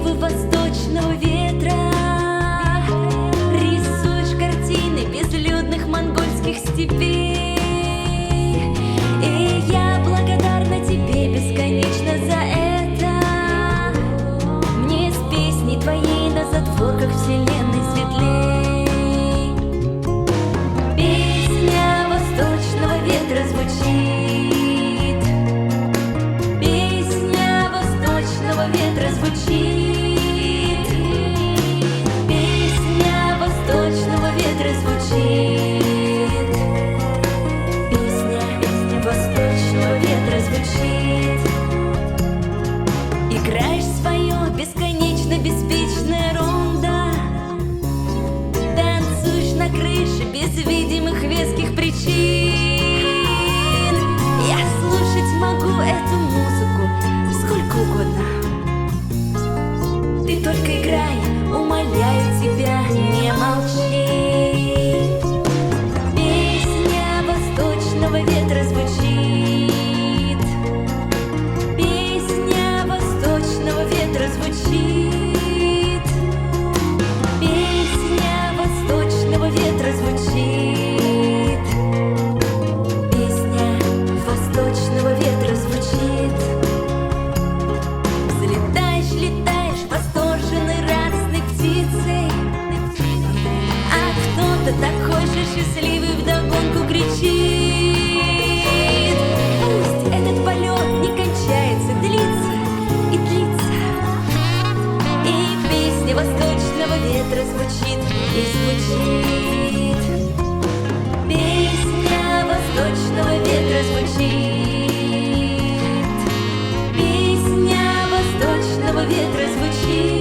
мотивы восточного ветра. Рисуешь картины безлюдных монгольских степей. И я благодарна тебе бесконечно за это. Мне с песней твоей на затворках вселенной светлей. Песня восточного ветра звучит. Песня восточного ветра звучит. Песня восточного ветра звучит. Песня восточного ветра звучит. Играешь свое бесконечно беспечное рондо. Танцуешь на крыше без видимых веских причин. Я слушать могу эту музыку сколько угодно. Ты только играй, умоляю тебя, не молчи. Песня восточного ветра звучит. Песня восточного ветра звучит. Песня восточного ветра звучит. Песня восточного ветра звучит. Взлетаешь, летаешь восторженной, радостной птицей. А кто-то такой же счастливый вдогонку кричит. Пусть этот полет не кончается, длится и длится. И песня восточного ветра звучит и звучит. Песня восточного ветра звучит. Песня восточного ветра звучит.